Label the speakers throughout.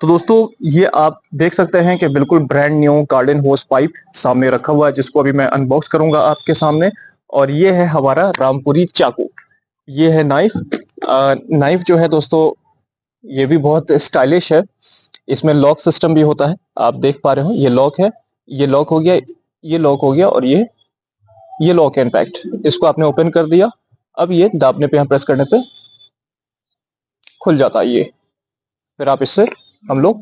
Speaker 1: तो दोस्तों ये आप देख सकते हैं कि बिल्कुल ब्रांड न्यू गार्डन होस पाइप सामने रखा हुआ है, जिसको अभी मैं अनबॉक्स करूंगा आपके सामने। और ये है हमारा रामपुरी चाकू। ये है नाइफ। नाइफ जो है दोस्तों, ये भी बहुत स्टाइलिश है। इसमें लॉक सिस्टम भी होता है, आप देख पा रहे हो। ये लॉक है, ये लॉक हो गया, ये लॉक हो गया, और ये लॉक है इनफैक्ट। इसको आपने ओपन कर दिया, अब ये दाबने पे, यहाँ प्रेस करने पे खुल जाता है ये। फिर आप इससे, हम लोग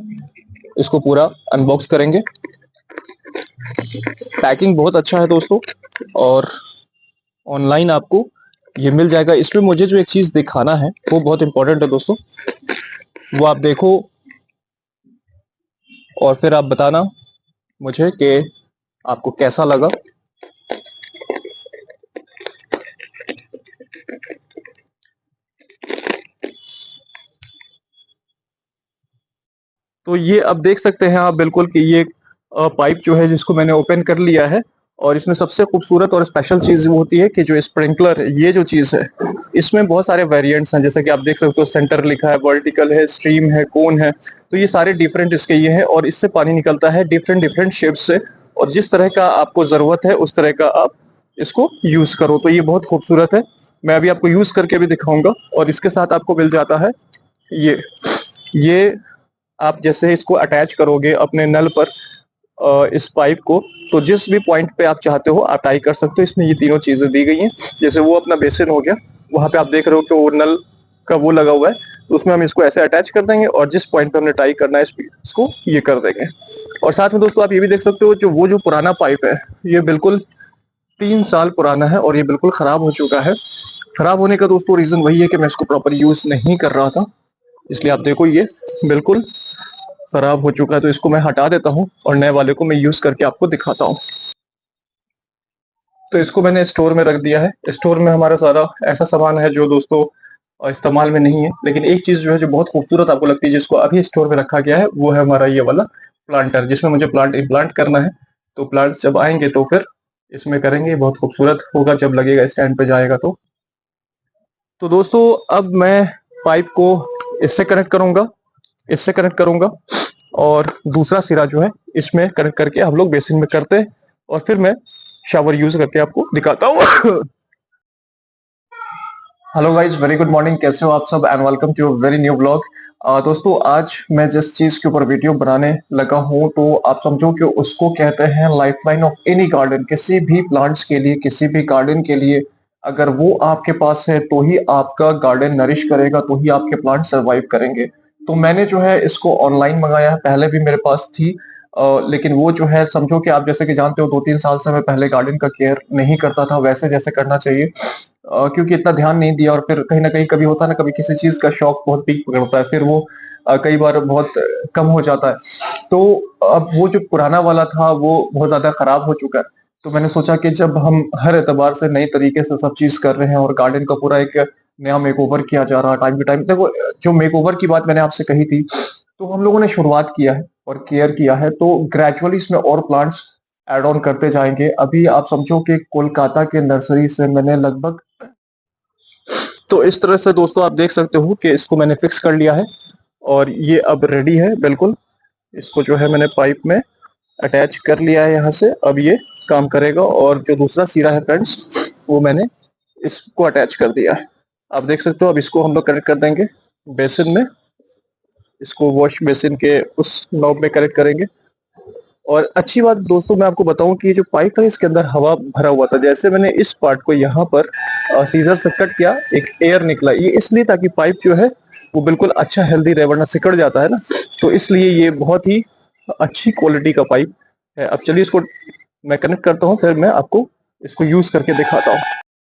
Speaker 1: इसको पूरा अनबॉक्स करेंगे। पैकिंग बहुत अच्छा है दोस्तों, और ऑनलाइन आपको ये मिल जाएगा। इसमें मुझे जो एक चीज दिखाना है वो बहुत इंपॉर्टेंट है दोस्तों, वो आप देखो और फिर आप बताना मुझे कि आपको कैसा लगा। तो ये अब देख सकते हैं आप बिल्कुल कि ये पाइप जो है जिसको मैंने ओपन कर लिया है। और इसमें सबसे खूबसूरत और स्पेशल चीज वो होती है कि जो स्प्रिंकलर है, ये जो चीज है, इसमें बहुत सारे वेरिएंट्स हैं। जैसे कि आप देख सकते हो, सेंटर लिखा है, वर्टिकल है, स्ट्रीम है, कोन है। तो ये सारे डिफरेंट इसके ये है, और इससे पानी निकलता है डिफरेंट डिफरेंट शेप्स से। और जिस तरह का आपको जरूरत है उस तरह का आप इसको यूज करो। तो ये बहुत खूबसूरत है। मैं अभी आपको यूज करके भी दिखाऊंगा। और इसके साथ आपको मिल जाता है ये आप जैसे इसको अटैच करोगे अपने नल पर, इस पाइप को, तो जिस भी पॉइंट पे आप चाहते हो आप टाई कर सकते हो। इसमें ये तीनों चीजें दी गई हैं। जैसे वो अपना बेसिन हो गया, वहां पे आप देख रहे हो कि वो नल का वो लगा हुआ है, तो उसमें हम इसको ऐसे अटैच कर देंगे, और जिस पॉइंट पे हमने टाई करना है इसको ये कर देंगे। और साथ में दोस्तों आप ये भी देख सकते हो, जो पुराना पाइप है, ये बिल्कुल 3 साल पुराना है, और ये बिल्कुल खराब हो चुका है। खराब होने का दोस्तों रीजन वही है कि मैं इसको प्रॉपर यूज नहीं कर रहा था। इसलिए आप देखो, ये बिल्कुल खराब हो चुका है। तो इसको मैं हटा देता हूँ और नए वाले को मैं यूज करके आपको दिखाता हूँ। तो इसको मैंने स्टोर में रख दिया है। स्टोर में हमारा सारा ऐसा सामान है जो दोस्तों इस्तेमाल में नहीं है। लेकिन एक चीज जो है, जो बहुत खूबसूरत आपको लगती है, जिसको अभी स्टोर में रखा गया है, वो है हमारा ये वाला प्लांटर, जिसमें मुझे प्लांट इम्प्लांट करना है। तो प्लांट्स जब आएंगे तो फिर इसमें करेंगे। बहुत खूबसूरत होगा जब लगेगा, स्टैंड पे जाएगा तो दोस्तों अब मैं पाइप को इससे कनेक्ट करूंगा, इससे कनेक्ट करूंगा, और दूसरा सिरा जो है इसमें कनेक्ट करके हम लोग बेसिन में करते हैं। और फिर मैं शावर यूज करके आपको दिखाता हूँ। Hello guys, very good morning. कैसे हो आप सब, and welcome to very new blog. दोस्तों आज मैं जिस चीज के ऊपर वीडियो बनाने लगा हूँ, तो आप समझो कि उसको कहते हैं लाइफलाइन ऑफ एनी गार्डन। किसी भी प्लांट्स के लिए, किसी भी गार्डन के लिए, अगर वो आपके पास है तो ही आपका गार्डन नरिश करेगा, तो ही आपके प्लांट सर्वाइव करेंगे। तो मैंने जो है इसको ऑनलाइन मंगाया है। पहले भी मेरे पास थी, लेकिन वो जो है, समझो कि आप जैसे कि जानते हो, 2-3 साल से मैं पहले गार्डन का केयर नहीं करता था वैसे जैसे करना चाहिए, क्योंकि इतना ध्यान नहीं दिया। और फिर कहीं ना कहीं कभी होता है ना, कभी किसी चीज का शौक बहुत पीक पकड़ता है, फिर वो कई बार बहुत कम हो जाता है। तो अब वो जो पुराना वाला था वो बहुत ज्यादा खराब हो चुका है। तो मैंने सोचा कि जब हम हर एतबार से नई तरीके से सब चीज कर रहे हैं, और गार्डन का पूरा एक नया मेकओवर किया जा रहा है टाइम टू टाइम। देखो, जो मेकओवर की बात मैंने आपसे कही थी, तो हम लोगों ने शुरुआत किया है और केयर किया है, तो ग्रेजुअली इसमें और प्लांट्स एड ऑन करते जाएंगे। अभी आप समझो कि कोलकाता के नर्सरी से मैंने लगभग, तो इस तरह से दोस्तों आप देख सकते हो कि इसको मैंने फिक्स कर लिया है, और ये अब रेडी है बिल्कुल। इसको जो है मैंने पाइप में अटैच कर लिया है यहाँ से। अब ये काम करेगा। और जो दूसरा सिरा है फ्रेंड्स, वो मैंने इसको अटैच कर दिया है। आप देख सकते हो। अब इसको हम लोग कनेक्ट कर देंगे बेसिन में। इसको वॉश बेसिन के उस नॉब में कनेक्ट करेंगे। और अच्छी बात दोस्तों मैं आपको बताऊं कि ये जो पाइप था, इसके अंदर हवा भरा हुआ था। जैसे मैंने इस पार्ट को यहाँ पर सीजर से कट किया, एक एयर निकला। ये इसलिए ताकि पाइप जो है वो बिल्कुल अच्छा हेल्दी रहे, वरना सिकड़ जाता है ना। तो इसलिए ये बहुत ही अच्छी क्वालिटी का पाइप है। अब चलिए इसको मैं कनेक्ट करता हूँ, फिर मैं आपको इसको यूज करके दिखाता हूँ।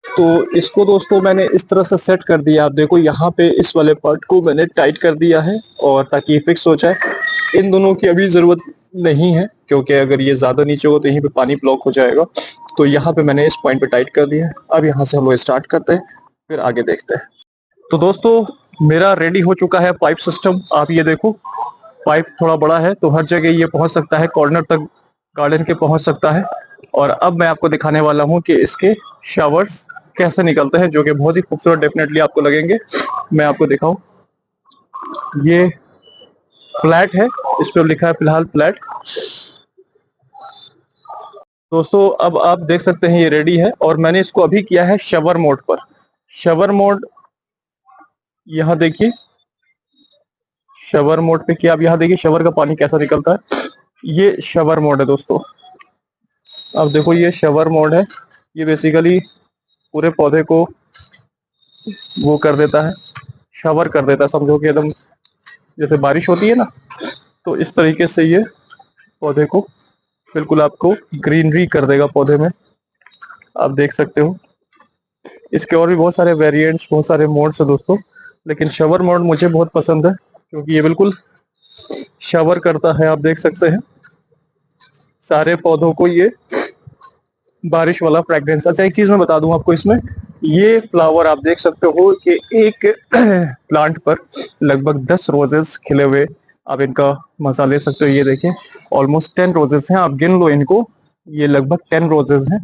Speaker 1: तो इसको दोस्तों मैंने इस तरह से सेट कर दिया। आप देखो, यहाँ पे इस वाले पार्ट को मैंने टाइट कर दिया है, और ताकि ये फिक्स हो जाए। इन दोनों की अभी जरूरत नहीं है, क्योंकि अगर ये ज्यादा नीचे हो तो यहीं पे पानी ब्लॉक हो जाएगा। तो यहाँ पे मैंने इस पॉइंट पे टाइट कर दिया है। अब यहाँ से हम लोग स्टार्ट करते हैं, फिर आगे देखते हैं। तो दोस्तों मेरा रेडी हो चुका है पाइप सिस्टम। आप ये देखो, पाइप थोड़ा बड़ा है तो हर जगह ये पहुंच सकता है, कॉर्नर तक गार्डन के पहुंच सकता है। और अब मैं आपको दिखाने वाला हूं कि इसके शावर्स कैसे निकलते हैं, जो कि बहुत ही खूबसूरत डेफिनेटली आपको लगेंगे। मैं आपको दिखाऊं, ये फ्लैट है, इस पे लिखा है फिलहाल फ्लैट। दोस्तों अब आप देख सकते हैं ये रेडी है, और मैंने इसको अभी किया है शवर मोड पर। शवर मोड यहाँ देखिए, शवर मोड पे किया। अब यहाँ देखिए शवर का पानी कैसा निकलता है। ये शवर मोड है दोस्तों। अब देखो ये शवर मोड है। ये बेसिकली पूरे पौधे को वो कर देता है, शवर कर देता है, समझो कि एकदम जैसे बारिश होती है ना, तो इस तरीके से ये पौधे को बिल्कुल आपको ग्रीनरी कर देगा पौधे में। आप देख सकते हो इसके और भी बहुत सारे वेरिएंट्स, बहुत सारे मोड्स है दोस्तों, लेकिन शवर मोड मुझे बहुत पसंद है क्योंकि ये बिल्कुल शवर करता है। आप देख सकते हैं सारे पौधों को ये बारिश वाला फ्रेग्रेंस। अच्छा एक चीज मैं बता दूं आपको, इसमें ये फ्लावर आप देख सकते हो कि एक प्लांट पर लगभग 10 रोजेस खिले हुए आप इनका मजा ले सकते हो। ये देखिए ऑलमोस्ट 10 रोजेस हैं, आप गिन लो इनको। ये लगभग 10 रोजेस हैं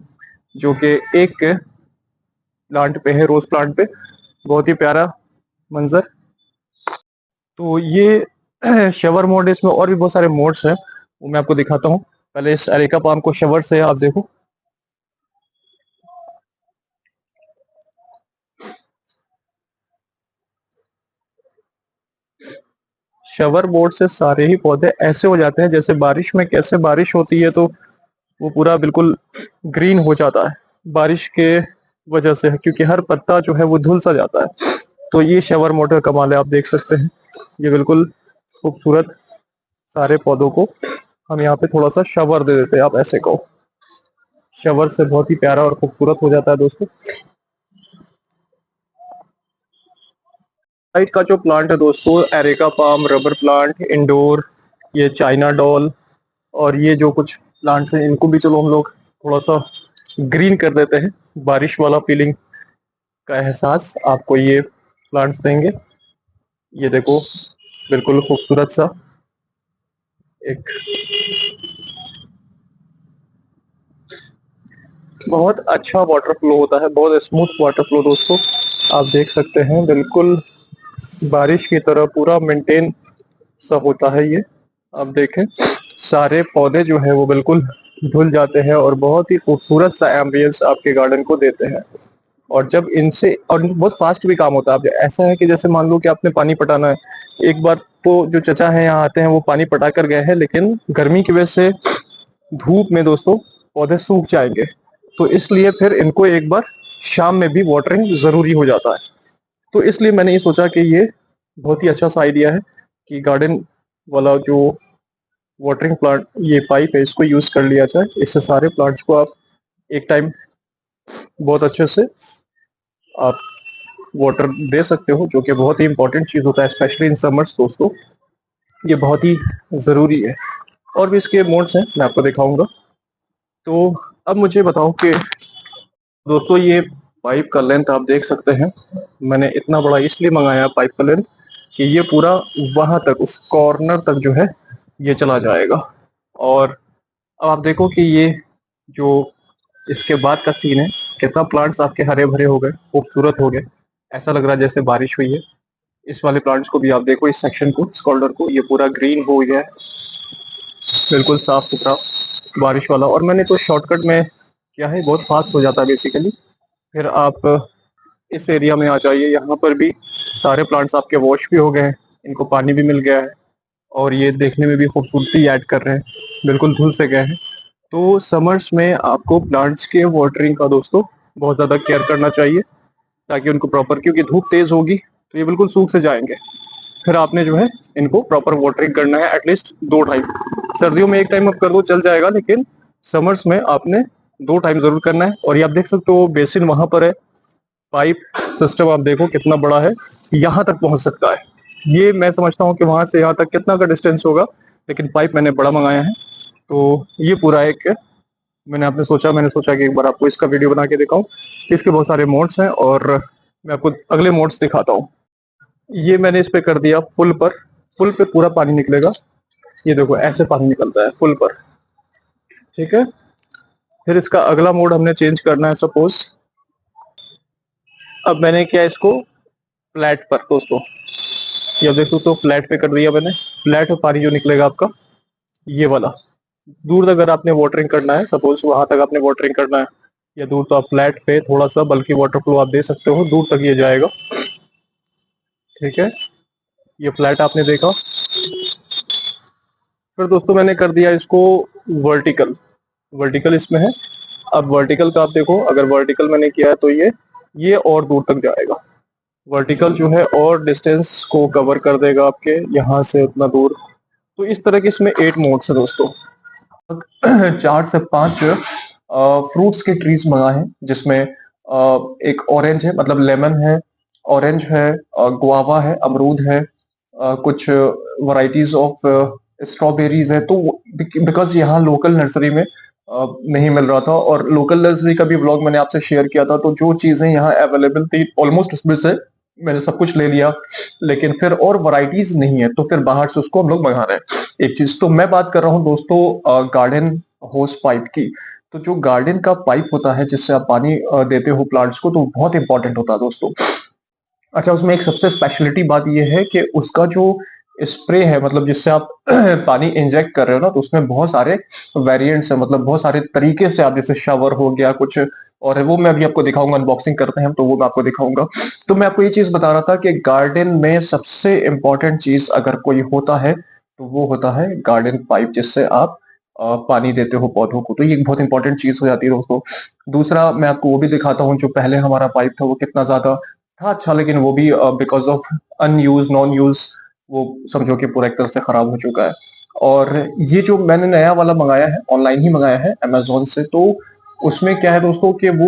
Speaker 1: जो कि एक प्लांट पे है, रोज प्लांट पे। बहुत ही प्यारा मंजर। तो ये शवर मोड, इसमें और भी बहुत सारे मोड्स हैं, वो मैं आपको दिखाता हूँ। पहले इस एरिका पाम को शवर से आप देखो। शवर बोर्ड से सारे ही पौधे ऐसे हो जाते हैं जैसे बारिश में कैसे बारिश होती है, तो वो पूरा बिल्कुल ग्रीन हो जाता है बारिश के वजह से, क्योंकि हर पत्ता जो है वो धुल सा जाता है। तो ये शवर मोटर कमाल है, आप देख सकते हैं ये बिल्कुल खूबसूरत। सारे पौधों को हम यहाँ पे थोड़ा सा शवर दे देते हैं, आप ऐसे कहो। शवर से बहुत ही प्यारा और खूबसूरत हो जाता है दोस्तों। साइड का जो प्लांट है दोस्तों, areca palm, rubber plant, indoor, ये चाइना डॉल, और ये जो कुछ प्लांट्स हैं इनको भी चलो हम लोग थोड़ा सा ग्रीन कर देते हैं। बारिश वाला फीलिंग का एहसास आपको ये प्लांट्स देंगे। ये देखो बिल्कुल खूबसूरत सा एक, बहुत अच्छा वाटर फ्लो होता है, बहुत स्मूथ वाटर फ्लो दोस्तों। आप देख सकते हैं बिल्कुल बारिश की तरह पूरा मेंटेन सा होता है ये। आप देखें सारे पौधे जो है वो बिल्कुल धुल जाते हैं और बहुत ही खूबसूरत सा एम्बियंस आपके गार्डन को देते हैं। और जब इनसे, और बहुत फास्ट भी काम होता है। अब ऐसा है कि जैसे मान लो कि आपने पानी पटाना है, एक बार तो जो चचा है यहाँ आते हैं वो पानी पटा कर गए हैं, लेकिन गर्मी की वजह से धूप में दोस्तों पौधे सूख जाएंगे, तो इसलिए फिर इनको एक बार शाम में भी वाटरिंग जरूरी हो जाता है। तो इसलिए मैंने ये सोचा कि ये बहुत ही अच्छा सा आइडिया है कि गार्डन वाला जो वाटरिंग प्लांट ये पाइप है इसको यूज कर लिया जाए। इससे सारे प्लांट्स को आप एक टाइम बहुत अच्छे से आप वाटर दे सकते हो, जो कि बहुत ही इंपॉर्टेंट चीज होता है स्पेशली इन समर्स दोस्तों। ये बहुत ही जरूरी है। और भी इसके मोड्स हैं, मैं आपको दिखाऊंगा। तो अब मुझे बताओ कि दोस्तों ये पाइप का लेंथ आप देख सकते हैं। मैंने इतना बड़ा इसलिए मंगाया पाइप का लेंथ कि ये पूरा वहां तक, उस कॉर्नर तक जो है ये चला जाएगा। और अब आप देखो कि ये जो इसके बाद का सीन है, कितना प्लांट्स आपके हरे भरे हो गए, खूबसूरत हो गए। ऐसा लग रहा है जैसे बारिश हुई है। इस वाले प्लांट्स को भी आप देखो, इस सेक्शन को, इस कॉर्नर को, ये पूरा ग्रीन हो गया है, बिल्कुल साफ सुथरा बारिश वाला। और मैंने तो शॉर्टकट में किया है, बहुत फास्ट हो जाता है बेसिकली। फिर आप इस एरिया में आ जाइए, यहाँ पर भी सारे प्लांट्स आपके वॉश भी हो गए हैं, इनको पानी भी मिल गया है, और ये देखने में भी खूबसूरती ऐड कर रहे हैं, बिल्कुल धुल से गए हैं। तो समर्स में आपको प्लांट्स के वाटरिंग का दोस्तों बहुत ज़्यादा केयर करना चाहिए, ताकि उनको प्रॉपर, क्योंकि धूप तेज होगी तो ये बिल्कुल सूख से जाएंगे। फिर आपने जो है इनको प्रॉपर वाटरिंग करना है एटलीस्ट 2 टाइम। सर्दियों में एक टाइम आप कर दो चल जाएगा, लेकिन समर्स में आपने 2 टाइम जरूर करना है। और ये आप देख सकते हो बेसिन वहां पर है, पाइप सिस्टम आप देखो कितना बड़ा है, यहाँ तक पहुंच सकता है। ये मैं समझता हूँ कि वहां से यहाँ तक कितना का डिस्टेंस होगा, लेकिन पाइप मैंने बड़ा मंगाया है। तो ये पूरा एक, मैंने सोचा कि एक बार आपको इसका वीडियो बना के दिखाऊं। इसके बहुत सारे मोड्स हैं और मैं आपको अगले मोड्स दिखाता हूँ। ये मैंने इस पे कर दिया फुल पर। फुल पे पूरा पानी निकलेगा, ये देखो ऐसे पानी निकलता है फुल पर, ठीक है। फिर इसका अगला मोड हमने चेंज करना है, सपोज अब मैंने किया इसको फ्लैट पर दोस्तों। ये आप देख सकते हो फ्लैट पे कर दिया मैंने। फ्लैट पानी जो निकलेगा आपका ये वाला, दूर तक अगर आपने वाटरिंग करना है, सपोज वहां तक आपने वाटरिंग करना है या दूर, तो आप फ्लैट पे थोड़ा सा बल्कि वाटर फ्लो आप दे सकते हो, दूर तक ये जाएगा। ठीक है, ये फ्लैट आपने देखा। फिर दोस्तों मैंने कर दिया इसको वर्टिकल। वर्टिकल इसमें है। अब वर्टिकल का आप देखो, अगर वर्टिकल मैंने किया है तो ये और दूर तक जाएगा। वर्टिकल जो है और डिस्टेंस को कवर कर देगा आपके यहाँ से उतना दूर। तो इस तरह के इसमें 8 मोड्स है दोस्तों। 4 से 5 फ्रूट्स के ट्रीज मंगाए हैं, जिसमें एक ऑरेंज है, मतलब लेमन है, ऑरेंज है, गुआवा है, अमरूद है, कुछ वैरायटीज ऑफ स्ट्रॉबेरीज है। तो बिकॉज यहाँ लोकल नर्सरी में नहीं मिल रहा था, और लोकल नर्सरी का भी ब्लॉग मैंने आपसे शेयर किया था, तो जो चीजें यहाँ अवेलेबल थी ऑलमोस्ट उसमें से मैंने सब कुछ ले लिया। लेकिन फिर और वैरायटीज नहीं है, तो फिर बाहर से उसको हम लोग मंगा रहे हैं। एक चीज तो मैं बात कर रहा हूँ दोस्तों गार्डन होस पाइप की। तो जो गार्डन का पाइप होता है जिससे आप पानी देते हो प्लांट्स को, तो बहुत इंपॉर्टेंट होता है दोस्तों। अच्छा, उसमें एक सबसे स्पेशलिटी बात यह है कि उसका जो स्प्रे है, मतलब जिससे आप पानी इंजेक्ट कर रहे हो ना, तो उसमें बहुत सारे वेरिएंट्स है, मतलब बहुत सारे तरीके से आप, जैसे शावर हो गया कुछ, और है वो मैं अभी आपको दिखाऊंगा, अनबॉक्सिंग करते हैं हम तो वो मैं आपको दिखाऊंगा। तो मैं आपको ये चीज बता रहा था कि गार्डन में सबसे इंपॉर्टेंट चीज अगर कोई होता है तो वो होता है गार्डन पाइप, जिससे आप पानी देते हो पौधों को। तो ये एक बहुत इंपॉर्टेंट चीज हो जाती है दोस्तों। दूसरा मैं आपको वो भी दिखाता हूँ, जो पहले हमारा पाइप था वो कितना ज्यादा था अच्छा, लेकिन वो भी because of unused non use वो समझो कि पूरा एक तरह से खराब हो चुका है। और ये जो मैंने नया वाला मंगाया है, ऑनलाइन ही मंगाया है अमेजोन से, तो उसमें क्या है दोस्तों कि वो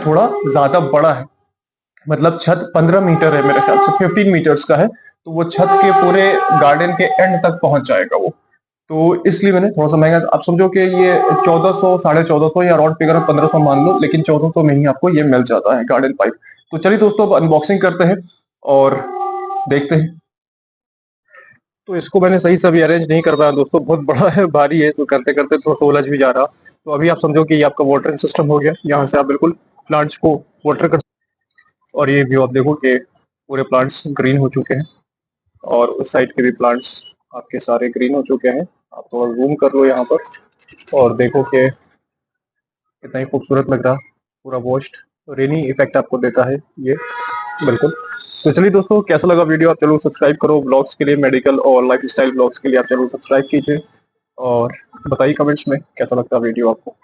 Speaker 1: थोड़ा ज्यादा बड़ा है। मतलब छत 15 मीटर है मेरे ख्याल से, 15 मीटर्स का है, तो वो छत के पूरे गार्डन के एंड तक पहुंच जाएगा वो। तो इसलिए मैंने थोड़ा सा महंगा, आप समझो कि ये 1400 1450 या राउंड फिगर 1500 मान लो, लेकिन 1400 में ही आपको ये मिल जाता है गार्डन पाइप। तो चलिए दोस्तों अब अनबॉक्सिंग करते हैं और देखते हैं। तो इसको मैंने सही से अभी अरेंज नहीं कर पाया दोस्तों, बहुत बड़ा है, भारी है, तो करते करते थोड़ा सा उलझ भी जा रहा। तो अभी आप समझो कि ये आपका वाटरिंग सिस्टम हो गया, यहाँ से आप बिल्कुल प्लांट्स को वाटर कर। और ये व्यू आप देखो कि पूरे प्लांट्स ग्रीन हो चुके हैं, और उस साइड के भी प्लांट्स आपके सारे ग्रीन हो चुके हैं। आप थोड़ा जूम कर लो यहाँ पर और देखो कि कितना ही खूबसूरत लग रहा, पूरा वॉश्ड, रेनी इफेक्ट आपको देता है ये, बिल्कुल। तो चलिए दोस्तों, कैसा लगा वीडियो, आप चलो सब्सक्राइब करो ब्लॉग्स के लिए, मेडिकल और लाइफस्टाइल ब्लॉग्स के लिए आप चलो सब्सक्राइब कीजिए, और बताइए कमेंट्स में कैसा लगता है वीडियो आपको।